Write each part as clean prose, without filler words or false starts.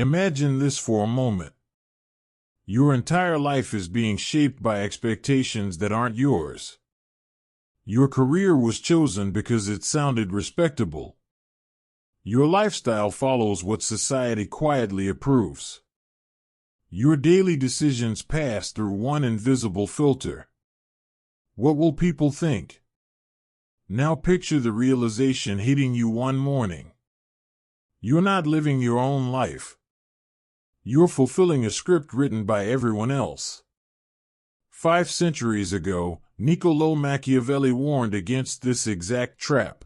Imagine this for a moment. Your entire life is being shaped by expectations that aren't yours. Your career was chosen because it sounded respectable. Your lifestyle follows what society quietly approves. Your daily decisions pass through one invisible filter. What will people think? Now picture the realization hitting you one morning. You're not living your own life. You're fulfilling a script written by everyone else. 5 centuries ago, Niccolò Machiavelli warned against this exact trap.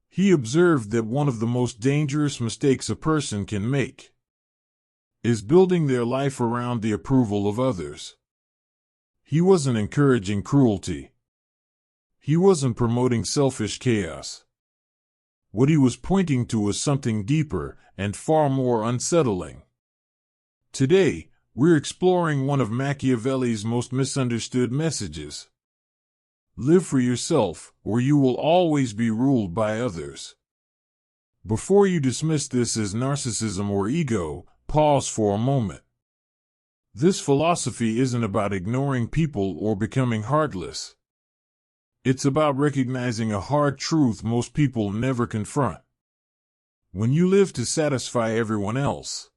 He observed that one of the most dangerous mistakes a person can make is building their life around the approval of others. He wasn't encouraging cruelty. He wasn't promoting selfish chaos. What he was pointing to was something deeper and far more unsettling. Today, we're exploring one of Machiavelli's most misunderstood messages. Live for yourself, or you will always be ruled by others. Before you dismiss this as narcissism or ego, pause for a moment. This philosophy isn't about ignoring people or becoming heartless. It's about recognizing a hard truth most people never confront. When you live to satisfy everyone else,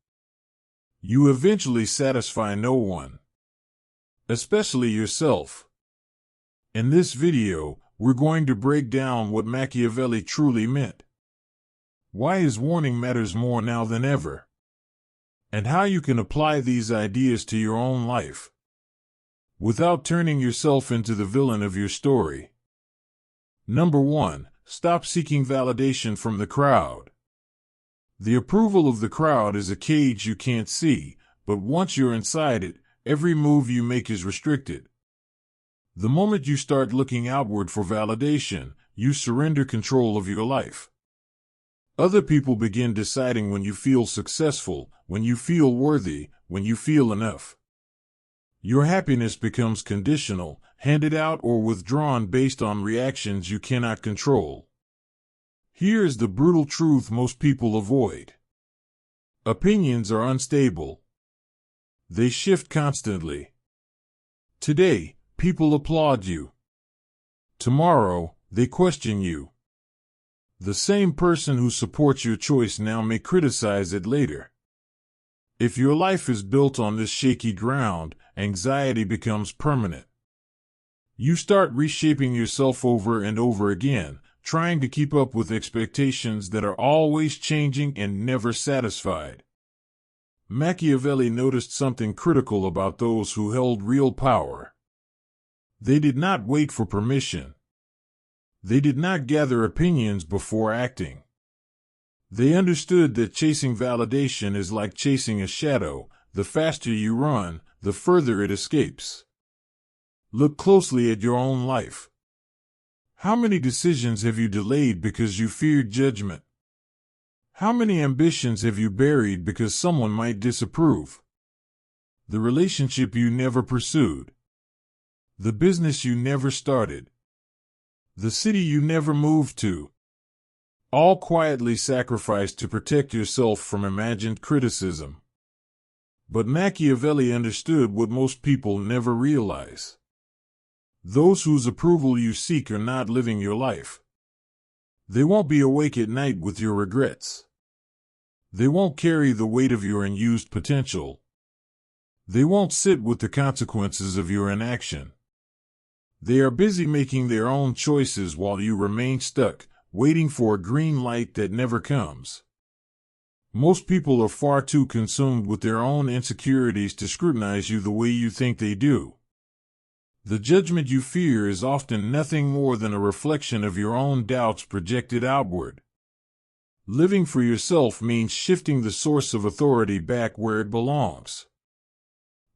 you eventually satisfy no one, especially yourself. In this video, we're going to break down what Machiavelli truly meant, why his warning matters more now than ever, and how you can apply these ideas to your own life without turning yourself into the villain of your story. Number 1. Stop seeking validation from the crowd. The approval of the crowd is a cage you can't see, but once you're inside it, every move you make is restricted. The moment you start looking outward for validation, you surrender control of your life. Other people begin deciding when you feel successful, when you feel worthy, when you feel enough. Your happiness becomes conditional, handed out or withdrawn based on reactions you cannot control. Here is the brutal truth most people avoid. Opinions are unstable. They shift constantly. Today, people applaud you. Tomorrow, they question you. The same person who supports your choice now may criticize it later. If your life is built on this shaky ground, anxiety becomes permanent. You start reshaping yourself over and over again, trying to keep up with expectations that are always changing and never satisfied. Machiavelli noticed something critical about those who held real power. They did not wait for permission. They did not gather opinions before acting. They understood that chasing validation is like chasing a shadow. The faster you run, the further it escapes. Look closely at your own life. How many decisions have you delayed because you feared judgment? How many ambitions have you buried because someone might disapprove? The relationship you never pursued. The business you never started. The city you never moved to. All quietly sacrificed to protect yourself from imagined criticism. But Machiavelli understood what most people never realize. Those whose approval you seek are not living your life. They won't be awake at night with your regrets. They won't carry the weight of your unused potential. They won't sit with the consequences of your inaction. They are busy making their own choices while you remain stuck, waiting for a green light that never comes. Most people are far too consumed with their own insecurities to scrutinize you the way you think they do. The judgment you fear is often nothing more than a reflection of your own doubts projected outward. Living for yourself means shifting the source of authority back where it belongs.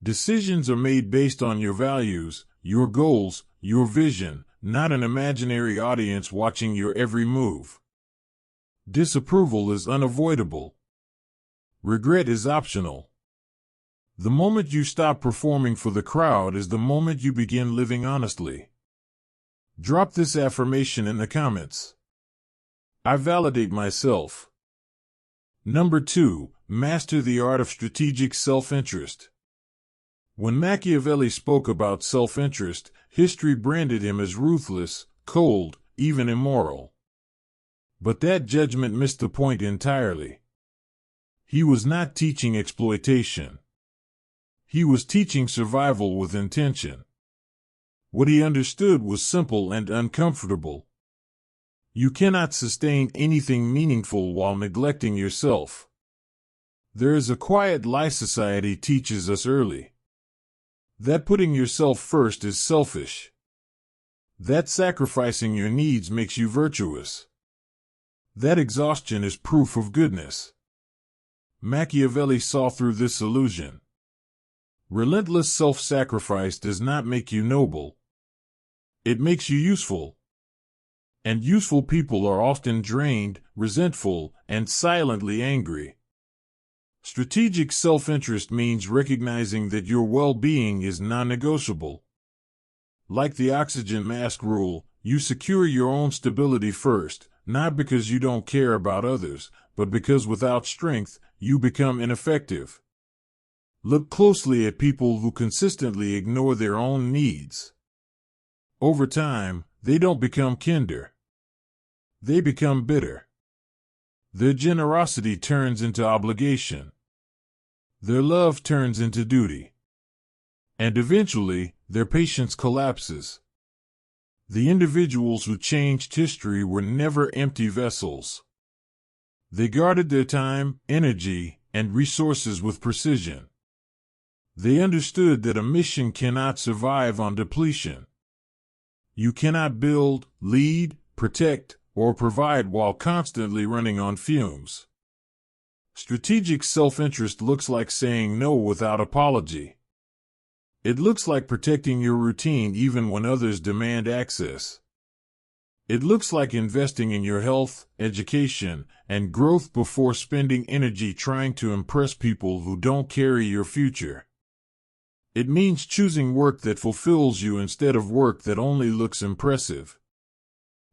Decisions are made based on your values, your goals, your vision, not an imaginary audience watching your every move. Disapproval is unavoidable. Regret is optional. The moment you stop performing for the crowd is the moment you begin living honestly. Drop this affirmation in the comments. I validate myself. Number 2. master the art of strategic self-interest. When Machiavelli spoke about self-interest, history branded him as ruthless, cold, even immoral. But that judgment missed the point entirely. He was not teaching exploitation. He was teaching survival with intention. What he understood was simple and uncomfortable. You cannot sustain anything meaningful while neglecting yourself. There is a quiet lie society teaches us early. That putting yourself first is selfish. That sacrificing your needs makes you virtuous. That exhaustion is proof of goodness. Machiavelli saw through this illusion. Relentless self-sacrifice does not make you noble. It makes you useful. And useful people are often drained, resentful, and silently angry. Strategic self-interest means recognizing that your well-being is non-negotiable. Like the oxygen mask rule, you secure your own stability first, not because you don't care about others, but because without strength, you become ineffective. Look closely at people who consistently ignore their own needs. Over time, they don't become kinder. They become bitter. Their generosity turns into obligation. Their love turns into duty. And eventually, their patience collapses. The individuals who changed history were never empty vessels. They guarded their time, energy, and resources with precision. They understood that a mission cannot survive on depletion. You cannot build, lead, protect, or provide while constantly running on fumes. Strategic self-interest looks like saying no without apology. It looks like protecting your routine even when others demand access. It looks like investing in your health, education, and growth before spending energy trying to impress people who don't carry your future. It means choosing work that fulfills you instead of work that only looks impressive.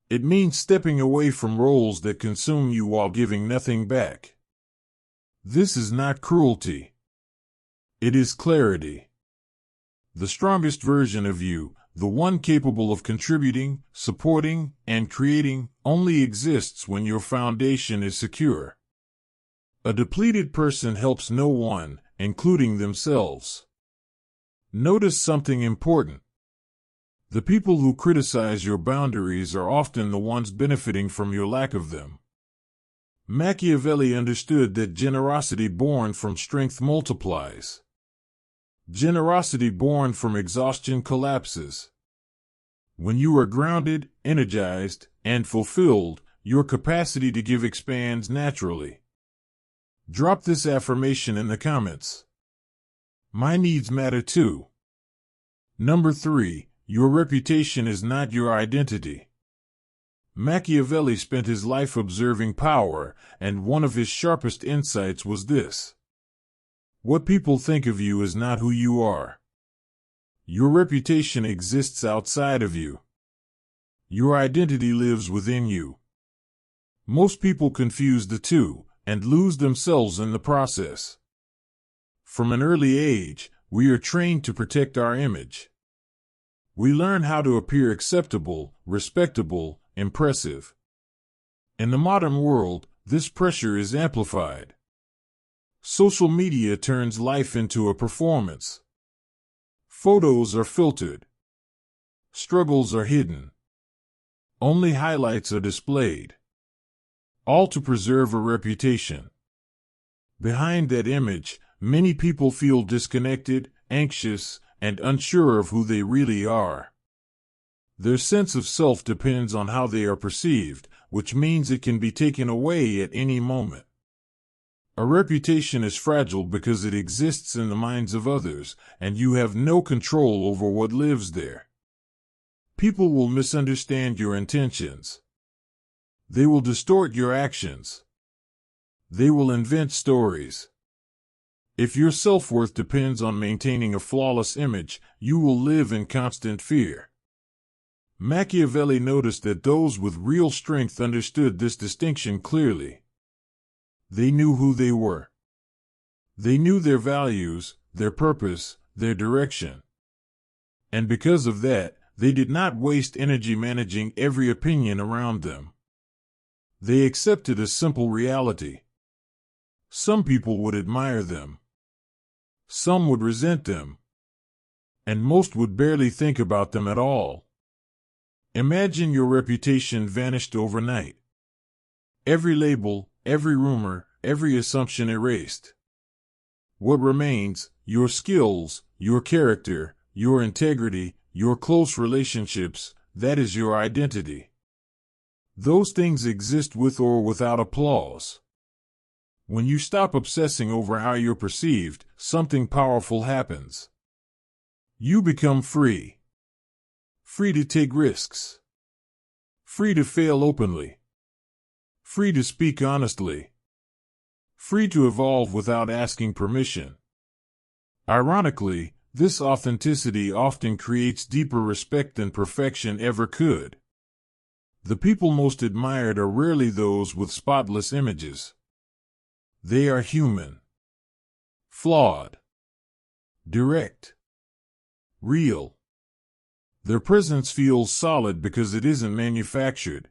It means stepping away from roles that consume you while giving nothing back. This is not cruelty. It is clarity. The strongest version of you, the one capable of contributing, supporting, and creating, only exists when your foundation is secure. A depleted person helps no one, including themselves. Notice something important. The people who criticize your boundaries are often the ones benefiting from your lack of them. Machiavelli understood that generosity born from strength multiplies. Generosity born from exhaustion collapses. When you are grounded, energized, and fulfilled, your capacity to give expands naturally. Drop this affirmation in the comments. My needs matter too. Number 3. Your reputation is not your identity. Machiavelli spent his life observing power, and one of his sharpest insights was this. What people think of you is not who you are. Your reputation exists outside of you. Your identity lives within you. Most people confuse the two, and lose themselves in the process. From an early age, we are trained to protect our image. We learn how to appear acceptable, respectable, impressive. In the modern world, this pressure is amplified. Social media turns life into a performance. Photos are filtered. Struggles are hidden. Only highlights are displayed. All to preserve a reputation. Behind that image, many people feel disconnected, anxious, and unsure of who they really are. Their sense of self depends on how they are perceived, which means it can be taken away at any moment. A reputation is fragile because it exists in the minds of others, and you have no control over what lives there. People will misunderstand your intentions. They will distort your actions. They will invent stories. If your self-worth depends on maintaining a flawless image, you will live in constant fear. Machiavelli noticed that those with real strength understood this distinction clearly. They knew who they were. They knew their values, their purpose, their direction. And because of that, they did not waste energy managing every opinion around them. They accepted a simple reality. Some people would admire them. Some would resent them. And most would barely think about them at all. Imagine your reputation vanished overnight. Every label, every rumor, every assumption erased. What remains? Your skills, your character, your integrity, your close relationships, that is your identity. Those things exist with or without applause. When you stop obsessing over how you're perceived, something powerful happens. You become free. Free to take risks. Free to fail openly. Free to speak honestly. Free to evolve without asking permission. Ironically, this authenticity often creates deeper respect than perfection ever could. The people most admired are rarely those with spotless images. They are human. Flawed. Direct. Real. Their presence feels solid because it isn't manufactured.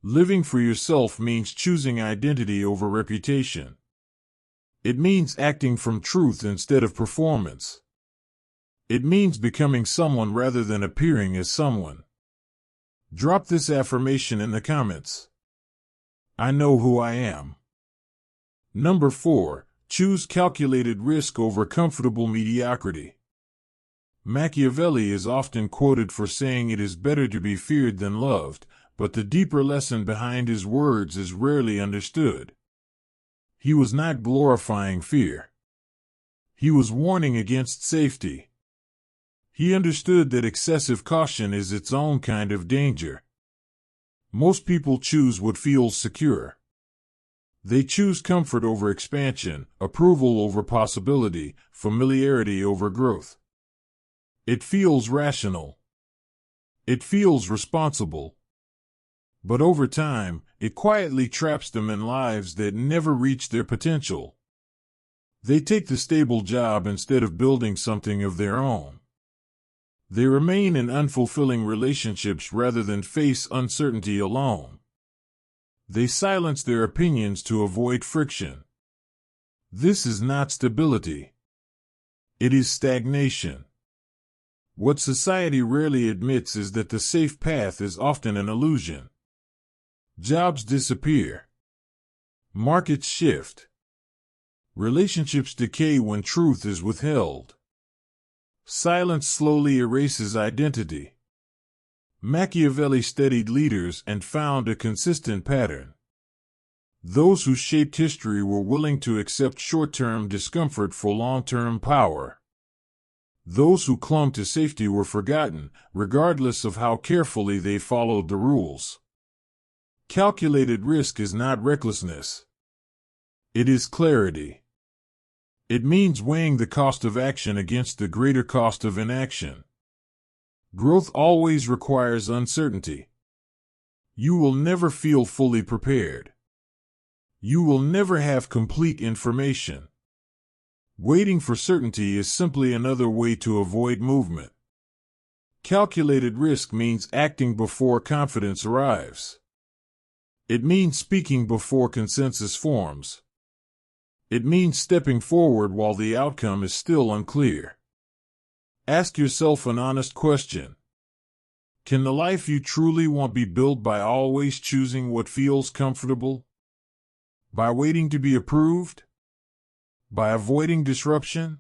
Living for yourself means choosing identity over reputation. It means acting from truth instead of performance. It means becoming someone rather than appearing as someone. Drop this affirmation in the comments. I know who I am. Number 4. Choose calculated risk over comfortable mediocrity. Machiavelli is often quoted for saying it is better to be feared than loved, but the deeper lesson behind his words is rarely understood. He was not glorifying fear. He was warning against safety. He understood that excessive caution is its own kind of danger. Most people choose what feels secure. They choose comfort over expansion, approval over possibility, familiarity over growth. It feels rational. It feels responsible. But over time, it quietly traps them in lives that never reach their potential. They take the stable job instead of building something of their own. They remain in unfulfilling relationships rather than face uncertainty alone. They silence their opinions to avoid friction. This is not stability. It is stagnation. What society rarely admits is that the safe path is often an illusion. Jobs disappear. Markets shift. Relationships decay when truth is withheld. Silence slowly erases identity. Machiavelli studied leaders and found a consistent pattern. Those who shaped history were willing to accept short-term discomfort for long-term power. Those who clung to safety were forgotten, regardless of how carefully they followed the rules. Calculated risk is not recklessness. It is clarity. It means weighing the cost of action against the greater cost of inaction. Growth always requires uncertainty. You will never feel fully prepared. You will never have complete information. Waiting for certainty is simply another way to avoid movement. Calculated risk means acting before confidence arrives. It means speaking before consensus forms. It means stepping forward while the outcome is still unclear. Ask yourself an honest question. Can the life you truly want be built by always choosing what feels comfortable? By waiting to be approved? By avoiding disruption?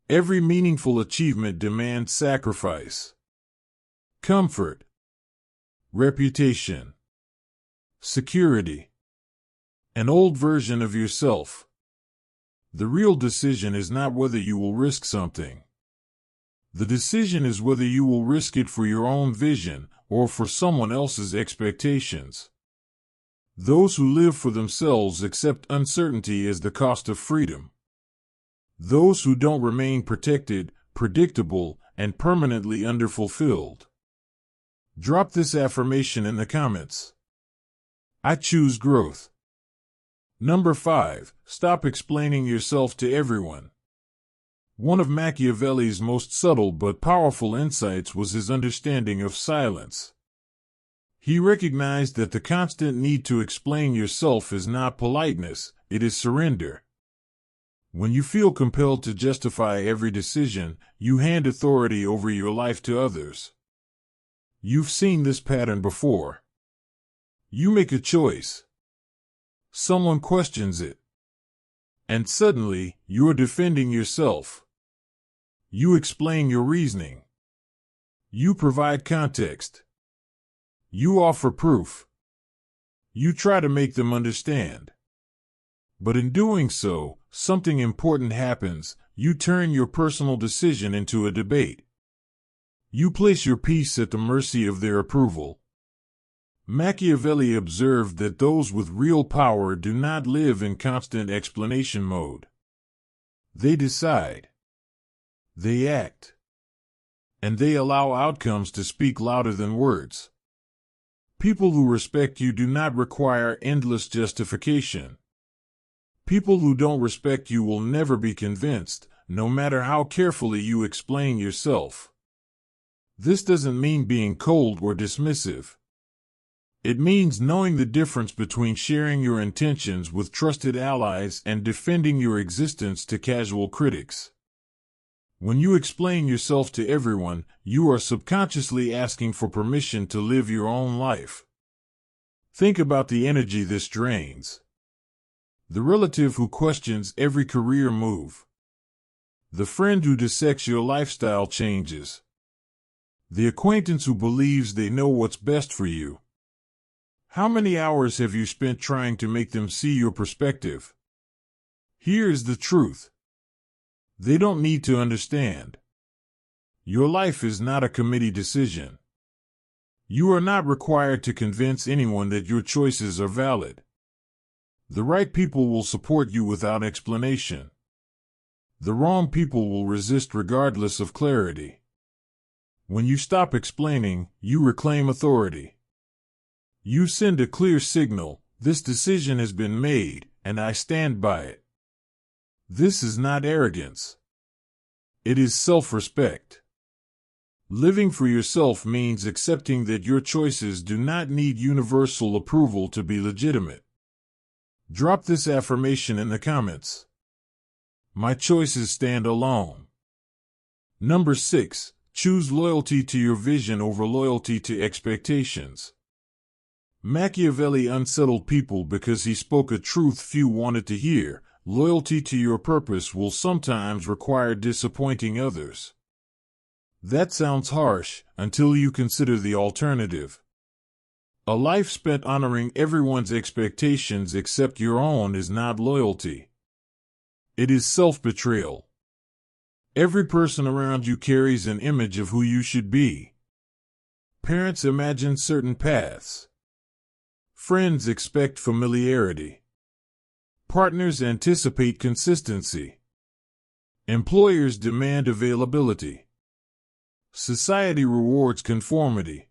Every meaningful achievement demands sacrifice. Comfort. Reputation. Security. An old version of yourself. The real decision is not whether you will risk something. The decision is whether you will risk it for your own vision or for someone else's expectations. Those who live for themselves accept uncertainty as the cost of freedom. Those who don't remain protected, predictable, and permanently underfulfilled. Drop this affirmation in the comments. I choose growth. Number 5. Stop explaining yourself to everyone. One of Machiavelli's most subtle but powerful insights was his understanding of silence. He recognized that the constant need to explain yourself is not politeness, it is surrender. When you feel compelled to justify every decision, you hand authority over your life to others. You've seen this pattern before. You make a choice. Someone questions it. And suddenly, you're defending yourself. You explain your reasoning. You provide context. You offer proof. You try to make them understand. But in doing so, something important happens. You turn your personal decision into a debate. You place your peace at the mercy of their approval. Machiavelli observed that those with real power do not live in constant explanation mode. They decide. They act. And they allow outcomes to speak louder than words. People who respect you do not require endless justification. People who don't respect you will never be convinced, no matter how carefully you explain yourself. This doesn't mean being cold or dismissive. It means knowing the difference between sharing your intentions with trusted allies and defending your existence to casual critics. When you explain yourself to everyone, you are subconsciously asking for permission to live your own life. Think about the energy this drains. The relative who questions every career move. The friend who dissects your lifestyle changes. The acquaintance who believes they know what's best for you. How many hours have you spent trying to make them see your perspective? Here's the truth. They don't need to understand. Your life is not a committee decision. You are not required to convince anyone that your choices are valid. The right people will support you without explanation. The wrong people will resist regardless of clarity. When you stop explaining, you reclaim authority. You send a clear signal, this decision has been made, and I stand by it. This is not arrogance. It is self-respect. Living for yourself means accepting that your choices do not need universal approval to be legitimate. Drop this affirmation in the comments. My choices stand alone. Number 6. Choose loyalty to your vision over loyalty to expectations. Machiavelli unsettled people because he spoke a truth few wanted to hear. Loyalty to your purpose will sometimes require disappointing others. That sounds harsh until you consider the alternative. A life spent honoring everyone's expectations except your own is not loyalty. It is self-betrayal. Every person around you carries an image of who you should be. Parents imagine certain paths. Friends expect familiarity. Partners anticipate consistency. Employers demand availability. Society rewards conformity.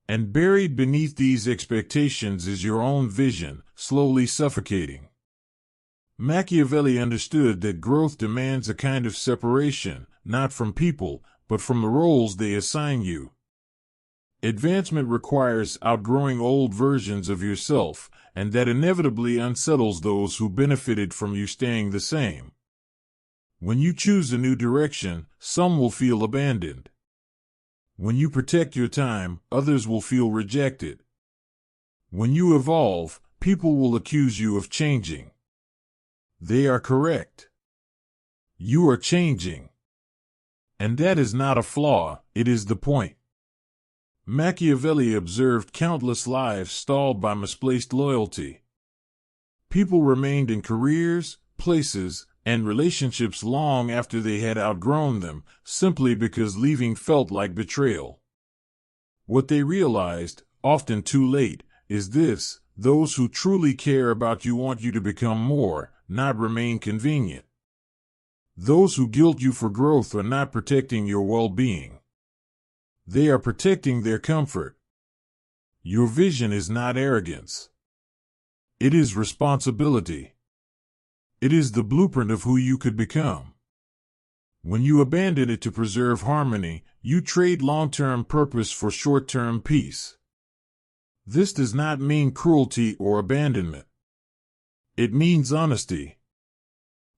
And buried beneath these expectations is your own vision, slowly suffocating. Machiavelli understood that growth demands a kind of separation, not from people, but from the roles they assign you. Advancement requires outgrowing old versions of yourself, and that inevitably unsettles those who benefited from you staying the same. When you choose a new direction, some will feel abandoned. When you protect your time, others will feel rejected. When you evolve, people will accuse you of changing. They are correct. You are changing. And that is not a flaw, it is the point. Machiavelli observed countless lives stalled by misplaced loyalty. People remained in careers, places, and relationships long after they had outgrown them, simply because leaving felt like betrayal. What they realized, often too late, is this: those who truly care about you want you to become more, not remain convenient. Those who guilt you for growth are not protecting your well-being. They are protecting their comfort. Your vision is not arrogance. It is responsibility. It is the blueprint of who you could become. When you abandon it to preserve harmony, you trade long-term purpose for short-term peace. This does not mean cruelty or abandonment. It means honesty.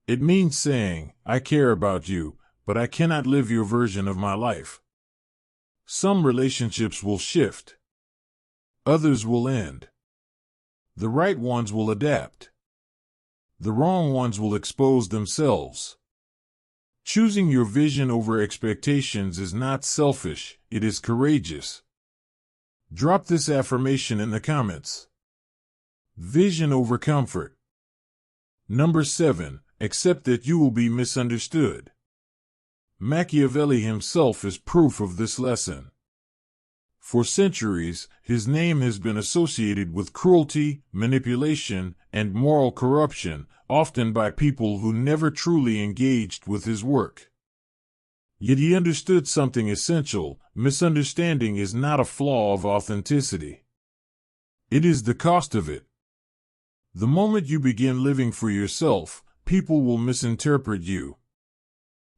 It means saying, I care about you, but I cannot live your version of my life. Some relationships will shift. Others will end. The right ones will adapt. The wrong ones will expose themselves. Choosing your vision over expectations is not selfish, it is courageous. Drop this affirmation in the comments. Vision over comfort. Number 7. Accept that you will be misunderstood. Machiavelli himself is proof of this lesson. For centuries, his name has been associated with cruelty, manipulation, and moral corruption, often by people who never truly engaged with his work. Yet he understood something essential: misunderstanding is not a flaw of authenticity. It is the cost of it. The moment you begin living for yourself, people will misinterpret you.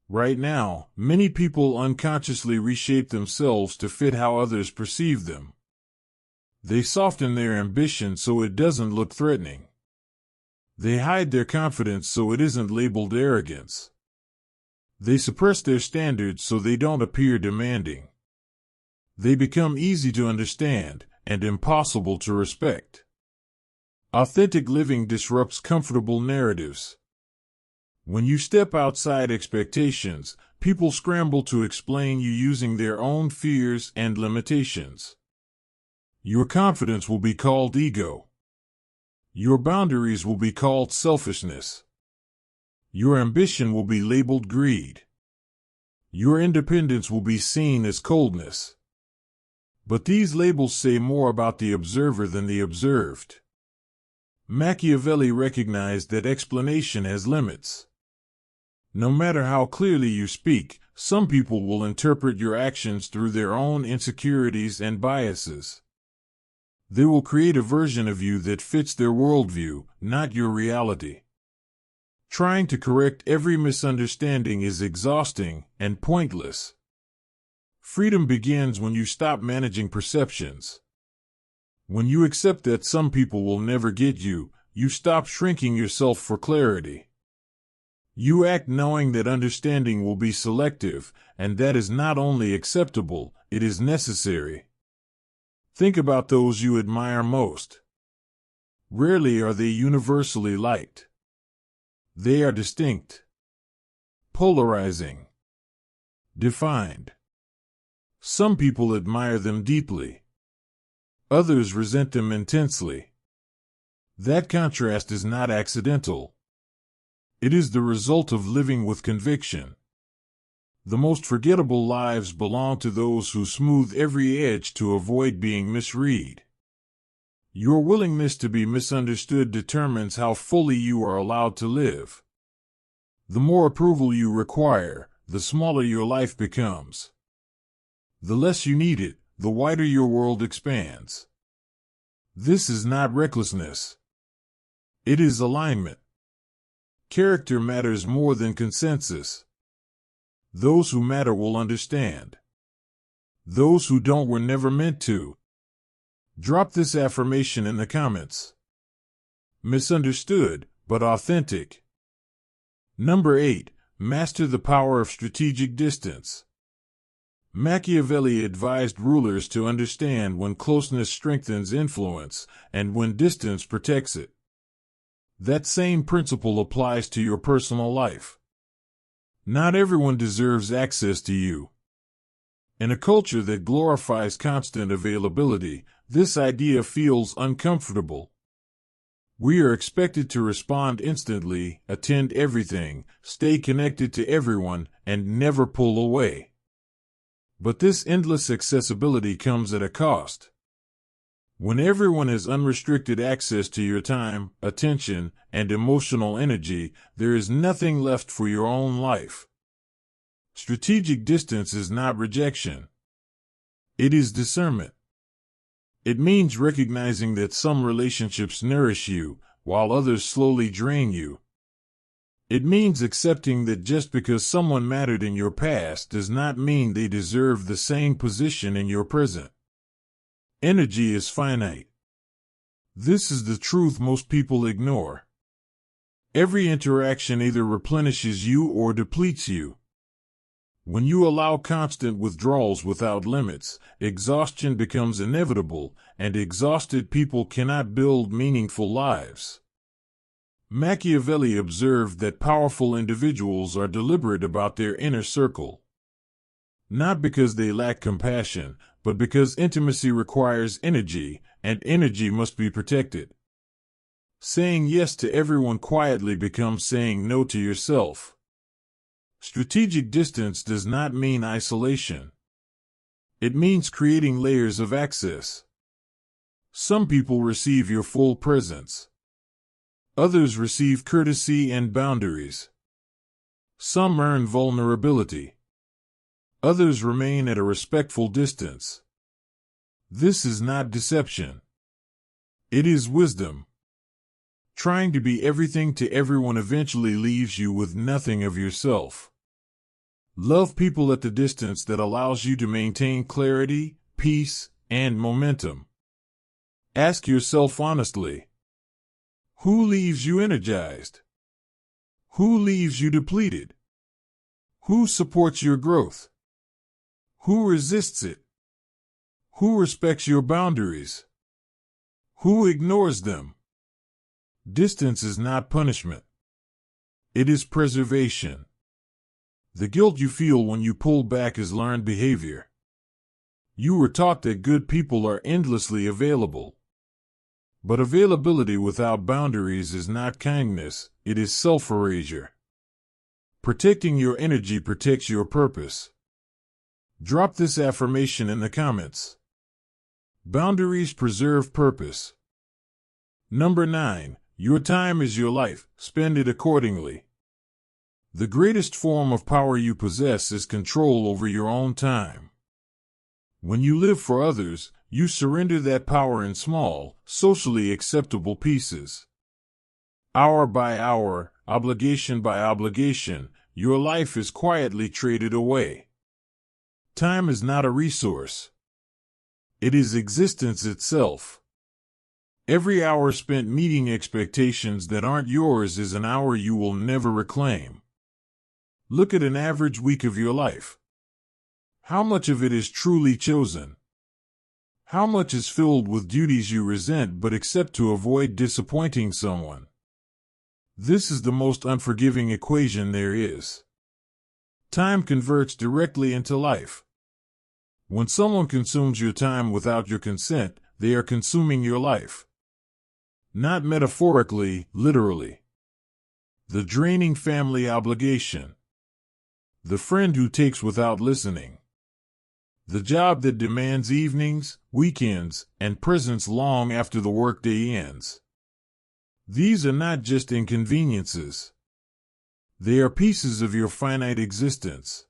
Right now, many people unconsciously reshape themselves to fit how others perceive them. They soften their ambition so it doesn't look threatening. They hide their confidence so it isn't labeled arrogance. They suppress their standards so they don't appear demanding. They become easy to understand and impossible to respect. Authentic living disrupts comfortable narratives. When you step outside expectations, people scramble to explain you using their own fears and limitations. Your confidence will be called ego. Your boundaries will be called selfishness. Your ambition will be labeled greed. Your independence will be seen as coldness. But these labels say more about the observer than the observed. Machiavelli recognized that explanation has limits. No matter how clearly you speak, some people will interpret your actions through their own insecurities and biases. They will create a version of you that fits their worldview, not your reality. Trying to correct every misunderstanding is exhausting and pointless. Freedom begins when you stop managing perceptions. When you accept that some people will never get you, you stop shrinking yourself for clarity. You act knowing that understanding will be selective, and that is not only acceptable, it is necessary. Think about those you admire most. Rarely are they universally liked. They are distinct, polarizing, defined. Some people admire them deeply. Others resent them intensely. That contrast is not accidental. It is the result of living with conviction. The most forgettable lives belong to those who smooth every edge to avoid being misread. Your willingness to be misunderstood determines how fully you are allowed to live. The more approval you require, the smaller your life becomes. The less you need it, the wider your world expands. This is not recklessness. It is alignment. Character matters more than consensus. Those who matter will understand. Those who don't were never meant to. Drop this affirmation in the comments. Misunderstood, but authentic. Number 8. Master the power of strategic distance. Machiavelli advised rulers to understand when closeness strengthens influence and when distance protects it. That same principle applies to your personal life. Not everyone deserves access to you. In a culture that glorifies constant availability, this idea feels uncomfortable. We are expected to respond instantly, attend everything, stay connected to everyone, and never pull away. But this endless accessibility comes at a cost. When everyone has unrestricted access to your time, attention, and emotional energy, there is nothing left for your own life. Strategic distance is not rejection. It is discernment. It means recognizing that some relationships nourish you, while others slowly drain you. It means accepting that just because someone mattered in your past does not mean they deserve the same position in your present. Energy is finite. This is the truth most people ignore. Every interaction either replenishes you or depletes you. When you allow constant withdrawals without limits, exhaustion becomes inevitable, and exhausted people cannot build meaningful lives. Machiavelli observed that powerful individuals are deliberate about their inner circle. Not because they lack compassion, but because intimacy requires energy, and energy must be protected. Saying yes to everyone quietly becomes saying no to yourself. Strategic distance does not mean isolation. It means creating layers of access. Some people receive your full presence. Others receive courtesy and boundaries. Some earn vulnerability. Others remain at a respectful distance. This is not deception. It is wisdom. Trying to be everything to everyone eventually leaves you with nothing of yourself. Love people at the distance that allows you to maintain clarity, peace, and momentum. Ask yourself honestly, who leaves you energized? Who leaves you depleted? Who supports your growth? Who resists it? Who respects your boundaries? Who ignores them? Distance is not punishment. It is preservation. The guilt you feel when you pull back is learned behavior. You were taught that good people are endlessly available. But availability without boundaries is not kindness, it is self-erasure. Protecting your energy protects your purpose. Drop this affirmation in the comments. Boundaries preserve purpose. Number 9. Your time is your life, spend it accordingly. The greatest form of power you possess is control over your own time. When you live for others, you surrender that power in small, socially acceptable pieces. Hour by hour, obligation by obligation, your life is quietly traded away. Time is not a resource. It is existence itself. Every hour spent meeting expectations that aren't yours is an hour you will never reclaim. Look at an average week of your life. How much of it is truly chosen? How much is filled with duties you resent but accept to avoid disappointing someone? This is the most unforgiving equation there is. Time converts directly into life. When someone consumes your time without your consent, they are consuming your life. Not metaphorically, literally. The draining family obligation. The friend who takes without listening. The job that demands evenings, weekends, and presence long after the workday ends. These are not just inconveniences. They are pieces of your finite existence.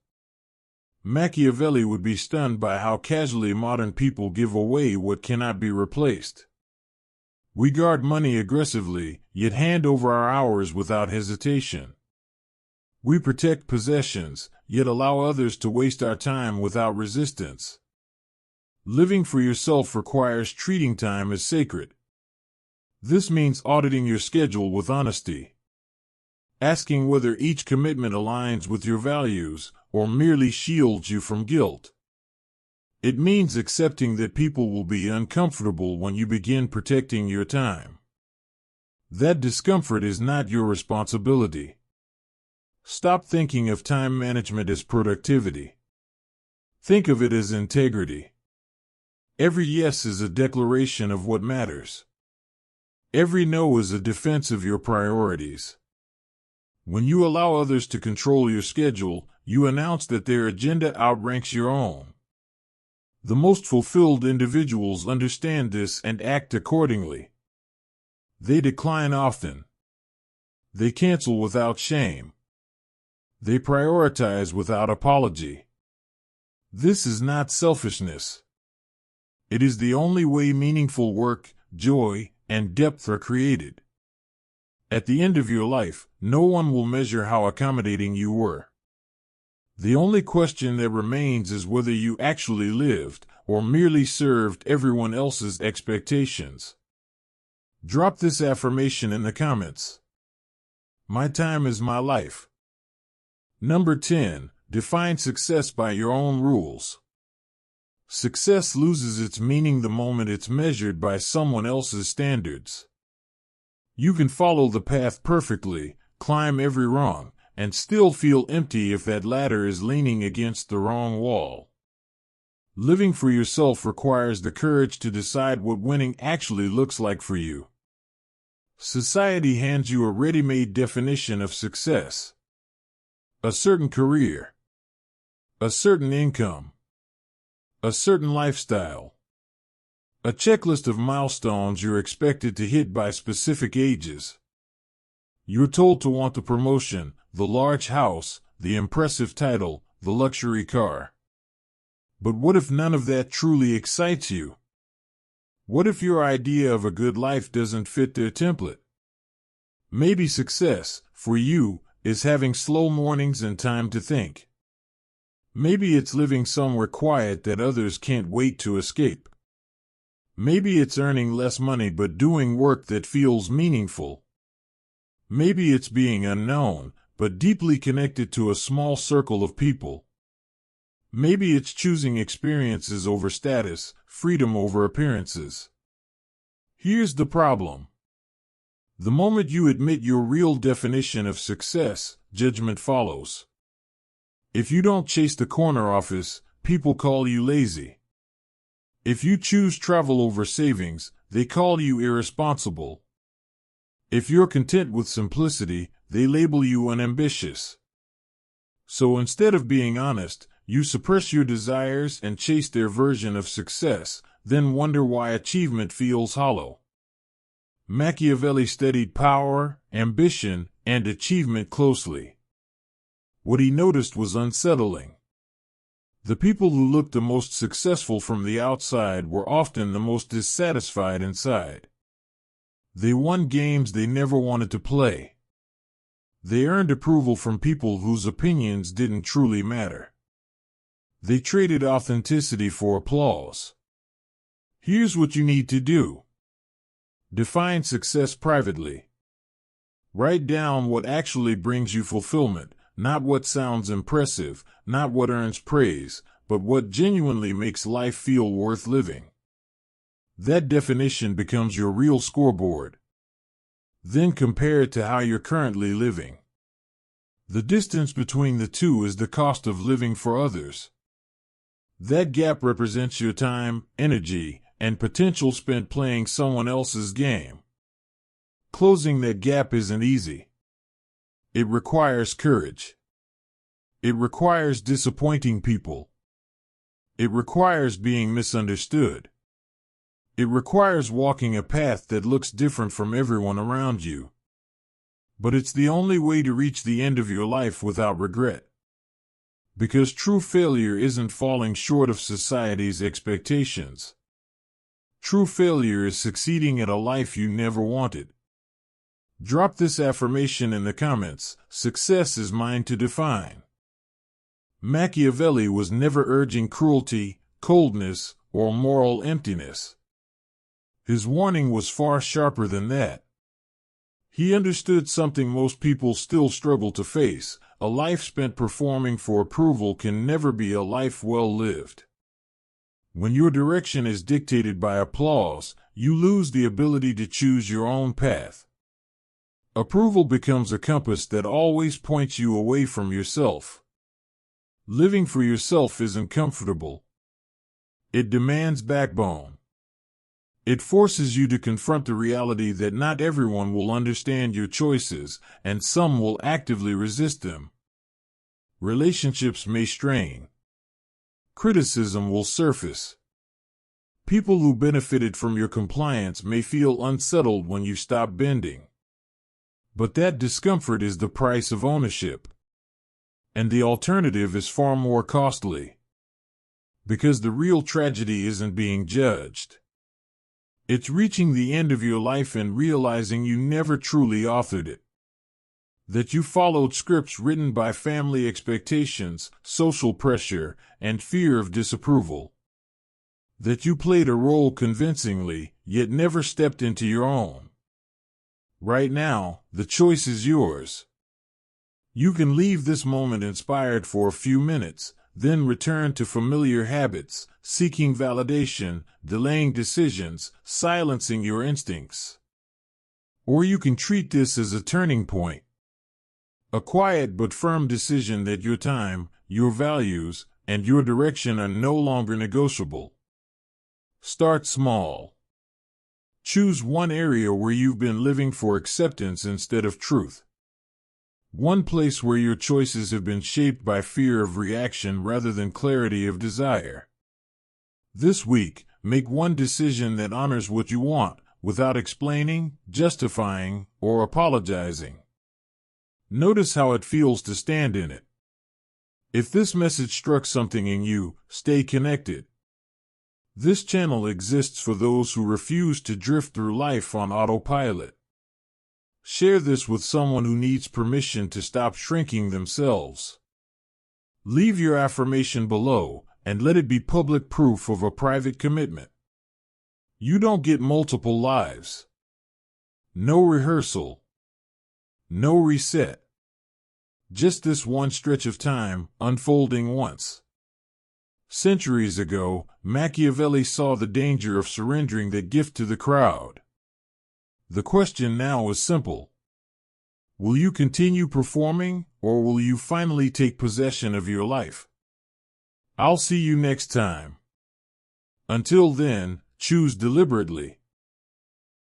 Machiavelli would be stunned by how casually modern people give away what cannot be replaced. We guard money aggressively, yet hand over our hours without hesitation. We protect possessions, yet allow others to waste our time without resistance. Living for yourself requires treating time as sacred. This means auditing your schedule with honesty. Asking whether each commitment aligns with your values, or merely shields you from guilt. It means accepting that people will be uncomfortable when you begin protecting your time. That discomfort is not your responsibility. Stop thinking of time management as productivity. Think of it as integrity. Every yes is a declaration of what matters. Every no is a defense of your priorities. When you allow others to control your schedule, you announce that their agenda outranks your own. The most fulfilled individuals understand this and act accordingly. They decline often. They cancel without shame. They prioritize without apology. This is not selfishness. It is the only way meaningful work, joy, and depth are created. At the end of your life, no one will measure how accommodating you were. The only question that remains is whether you actually lived or merely served everyone else's expectations. Drop this affirmation in the comments. My time is my life. Number 10. Define success by your own rules. Success loses its meaning the moment it's measured by someone else's standards. You can follow the path perfectly, climb every rung, and still feel empty if that ladder is leaning against the wrong wall. Living for yourself requires the courage to decide what winning actually looks like for you. Society hands you a ready-made definition of success. A certain career. A certain income. A certain lifestyle. A checklist of milestones you're expected to hit by specific ages. You're told to want the promotion, the large house, the impressive title, the luxury car. But what if none of that truly excites you? What if your idea of a good life doesn't fit their template? Maybe success, for you, is having slow mornings and time to think. Maybe it's living somewhere quiet that others can't wait to escape. Maybe it's earning less money but doing work that feels meaningful. Maybe it's being unknown, but deeply connected to a small circle of people. Maybe it's choosing experiences over status, freedom over appearances. Here's the problem. The moment you admit your real definition of success, judgment follows. If you don't chase the corner office, people call you lazy. If you choose travel over savings, they call you irresponsible. If you're content with simplicity, they label you unambitious. So instead of being honest, you suppress your desires and chase their version of success, then wonder why achievement feels hollow. Machiavelli studied power, ambition, and achievement closely. What he noticed was unsettling. The people who looked the most successful from the outside were often the most dissatisfied inside. They won games they never wanted to play. They earned approval from people whose opinions didn't truly matter. They traded authenticity for applause. Here's what you need to do. Define success privately. Write down what actually brings you fulfillment, not what sounds impressive, not what earns praise, but what genuinely makes life feel worth living. That definition becomes your real scoreboard. Then compare it to how you're currently living. The distance between the two is the cost of living for others. That gap represents your time, energy, and potential spent playing someone else's game. Closing that gap isn't easy. It requires courage. It requires disappointing people. It requires being misunderstood. It requires walking a path that looks different from everyone around you. But it's the only way to reach the end of your life without regret. Because true failure isn't falling short of society's expectations. True failure is succeeding at a life you never wanted. Drop this affirmation in the comments. Success is mine to define. Machiavelli was never urging cruelty, coldness, or moral emptiness. His warning was far sharper than that. He understood something most people still struggle to face. A life spent performing for approval can never be a life well lived. When your direction is dictated by applause, you lose the ability to choose your own path. Approval becomes a compass that always points you away from yourself. Living for yourself isn't comfortable. It demands backbone. It forces you to confront the reality that not everyone will understand your choices, and some will actively resist them. Relationships may strain. Criticism will surface. People who benefited from your compliance may feel unsettled when you stop bending. But that discomfort is the price of ownership. And the alternative is far more costly. Because the real tragedy isn't being judged. It's reaching the end of your life and realizing you never truly authored it. That you followed scripts written by family expectations, social pressure, and fear of disapproval. That you played a role convincingly, yet never stepped into your own. Right now, the choice is yours. You can leave this moment inspired for a few minutes, then return to familiar habits, seeking validation, delaying decisions, silencing your instincts. Or you can treat this as a turning point. A quiet but firm decision that your time, your values, and your direction are no longer negotiable. Start small. Choose one area where you've been living for acceptance instead of truth. One place where your choices have been shaped by fear of reaction rather than clarity of desire. This week, make one decision that honors what you want, without explaining, justifying, or apologizing. Notice how it feels to stand in it. If this message struck something in you, stay connected. This channel exists for those who refuse to drift through life on autopilot. Share this with someone who needs permission to stop shrinking themselves. Leave your affirmation below, and let it be public proof of a private commitment. You don't get multiple lives. No rehearsal. No reset. Just this one stretch of time, unfolding once. Centuries ago, Machiavelli saw the danger of surrendering that gift to the crowd. The question now is simple. Will you continue performing, or will you finally take possession of your life? I'll see you next time. Until then, choose deliberately.